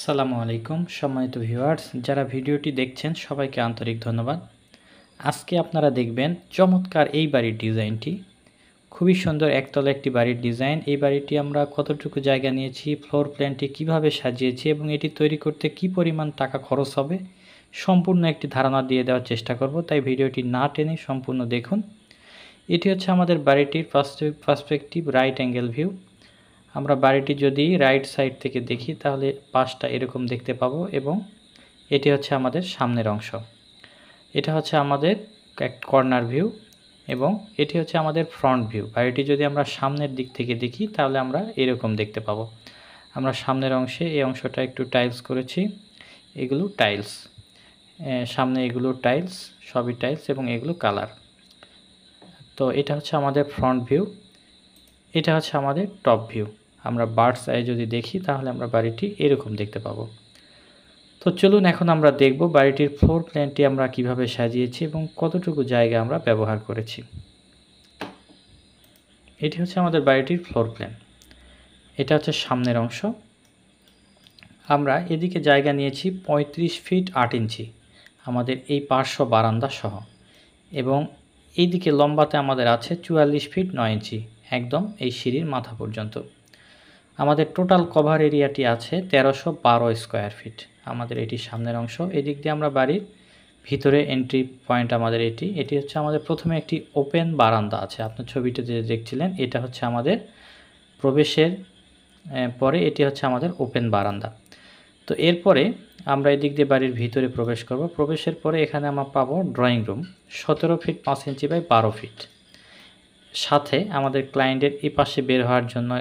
আসসালামু আলাইকুম সম্মানিত ভিউয়ার্স, যারা ভিডিওটি দেখছেন সবাইকে আন্তরিক ধন্যবাদ। আজকে আপনারা দেখবেন চমৎকার এই বাড়ির ডিজাইনটি। খুবই সুন্দর একতলা একটি বাড়ির ডিজাইন। এই বাড়িটি আমরা কতটুকু জায়গা নিয়েছি, ফ্লোর প্ল্যানটি কিভাবে সাজিয়েছি এবং এটি তৈরি করতে কি পরিমাণ টাকা খরচ হবে সম্পূর্ণ একটি ধারণা দিয়ে দেওয়ার চেষ্টা করব। তাই ভিডিওটি না টেনে সম্পূর্ণ দেখুন। এটি হচ্ছে আমাদের বাড়িটির পার্সপেক্টিভ রাইট অ্যাঙ্গেল ভিউ। আমরা বাড়িটি যদি রাইট সাইড থেকে দেখি তাহলে পাশটা এরকম দেখতে পাবো এবং এটি হচ্ছে আমাদের সামনের অংশ। এটা হচ্ছে আমাদের এক কর্নার ভিউ এবং এটি হচ্ছে আমাদের ফ্রন্ট ভিউ। বাড়িটি যদি আমরা সামনের দিক থেকে দেখি তাহলে আমরা এরকম দেখতে পাবো। আমরা সামনের অংশে এই অংশটা একটু টাইলস করেছি, এগুলো টাইলস, সামনে এগুলো টাইলস, সবই টাইলস এবং এগুলো কালার। তো এটা হচ্ছে আমাদের ফ্রন্ট ভিউ, এটা হচ্ছে আমাদের টপ ভিউ। আমরা বার্ডস আই যদি দেখি তাহলে আমরা বাড়িটি এরকম দেখতে পাবো। তো চলুন এখন আমরা দেখব বাড়িটির ফ্লোর প্ল্যানটি আমরা কিভাবে সাজিয়েছি এবং কতটুকু জায়গা আমরা ব্যবহার করেছি। এটি হচ্ছে আমাদের বাড়িটির ফ্লোর প্ল্যান। এটা হচ্ছে সামনের অংশ। আমরা এদিকে জায়গা নিয়েছি 35 ফিট 8 ইঞ্চি আমাদের এই পার্শ্ব বারান্দা সহ, এবং এইদিকে লম্বাতে আমাদের আছে 44 ফিট 9 ইঞ্চি একদম এই সিঁড়ির মাথা পর্যন্ত। আমাদের টোটাল কভার এরিয়াটি আছে 1312 স্কোয়ার ফিট। আমাদের এটি সামনের অংশ। এদিক দিয়ে আমরা বাড়ির ভিতরে এন্ট্রি পয়েন্ট আমাদের এটি হচ্ছে আমাদের প্রথমে একটি ওপেন বারান্দা আছে। আপনার ছবিটা যে দেখছিলেন এটা হচ্ছে আমাদের প্রবেশের পরে এটি হচ্ছে আমাদের ওপেন বারান্দা। তো এরপরে আমরা এদিক দিয়ে বাড়ির ভিতরে প্রবেশ করব। প্রবেশের পরে এখানে আমরা পাবো drawing room 17 feet 5 inch by 12 feet. সাথে আমাদের ক্লায়েন্টের এই পাশে বের হওয়ার জন্য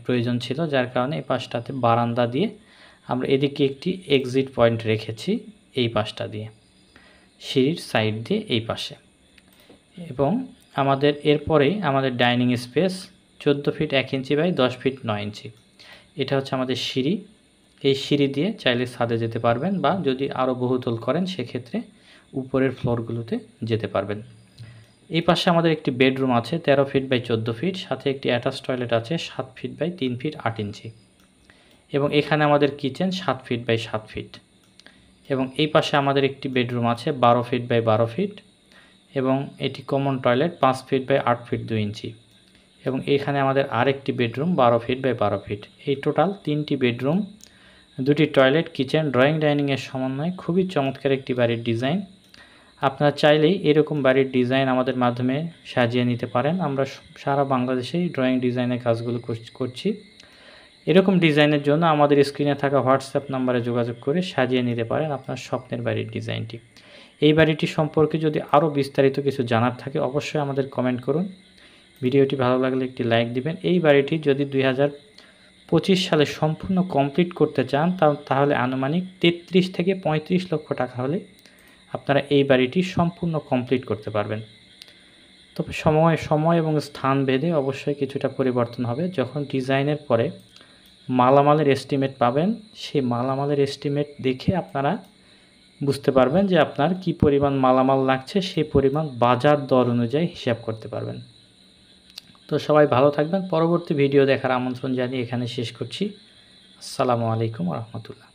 প্রয়োজন ছিল, যার কারণে এই পাশটাতে বারান্দা দিয়ে আমরা এদিকে একটি এক্সিট পয়েন্ট রেখেছি এই পাশটা দিয়ে, সিঁড়ির সাইড দিয়ে এই পাশে। এবং আমাদের এরপরেই আমাদের dining space 14 feet 1 inch by 10 feet 9 inch. এটা হচ্ছে আমাদের সিঁড়ি। এই সিঁড়ি দিয়ে চাইলে ছাদে যেতে পারবেন বা যদি আরও বহুতল করেন সেক্ষেত্রে উপরের ফ্লোরগুলোতে যেতে পারবেন। এই পাশে আমাদের একটি বেডরুম আছে 13 ফিট বাই 14 ফিট, সাথে একটি অ্যাটাচ টয়লেট আছে 7 ফিট বাই 3 ফিট 8 ইঞ্চি, এবং এখানে আমাদের কিচেন 7 ফিট বাই 7 ফিট। এবং এই পাশে আমাদের একটি বেডরুম আছে 12 ফিট বাই 12 ফিট, এবং এটি common toilet 5 feet by 8 feet 2 inch, এবং এখানে আমাদের আরেকটি বেডরুম 12 ফিট বাই 12 ফিট। এই টোটাল 3টি বেডরুম, 2টি টয়লেট, কিচেন, ড্রয়িং ডাইনিংয়ের সমন্বয়ে খুবই চমৎকার একটি বাড়ির ডিজাইন। আপনারা চাইলেই এরকম বাড়ির ডিজাইন আমাদের মাধ্যমে সাজিয়ে নিতে পারেন। আমরা সারা বাংলাদেশেই ড্রয়িং ডিজাইনের কাজগুলো করছি। এরকম ডিজাইনের জন্য আমাদের স্ক্রিনে থাকা হোয়াটসঅ্যাপ নাম্বারে যোগাযোগ করে সাজিয়ে নিতে পারেন আপনার স্বপ্নের বাড়ির ডিজাইনটি। এই বাড়িটি সম্পর্কে যদি আরও বিস্তারিত কিছু জানার থাকে অবশ্যই আমাদের কমেন্ট করুন। ভিডিওটি ভালো লাগলে একটি লাইক দিবেন। এই বাড়িটি যদি 2025 সালে সম্পূর্ণ কমপ্লিট করতে চান তাহলে আনুমানিক 33 থেকে 35 লক্ষ টাকা হলে আপনারা এই বাড়িটি সম্পূর্ণ কমপ্লিট করতে পারবেন। তবে সময় এবং স্থান ভেদে অবশ্যই কিছুটা পরিবর্তন হবে। যখন ডিজাইনের পরে মালামালের এস্টিমেট পাবেন, সেই মালামালের এস্টিমেট দেখে আপনারা বুঝতে পারবেন যে আপনার কি পরিমাণ মালামাল লাগছে, সেই পরিমাণ বাজার দর অনুযায়ী হিসাব করতে পারবেন। তো সবাই ভালো থাকবেন। পরবর্তী ভিডিও দেখার আমন্ত্রণ জানিয়ে এখানে শেষ করছি। আসসালামু আলাইকুম ওয়া রাহমাতুল্লাহ।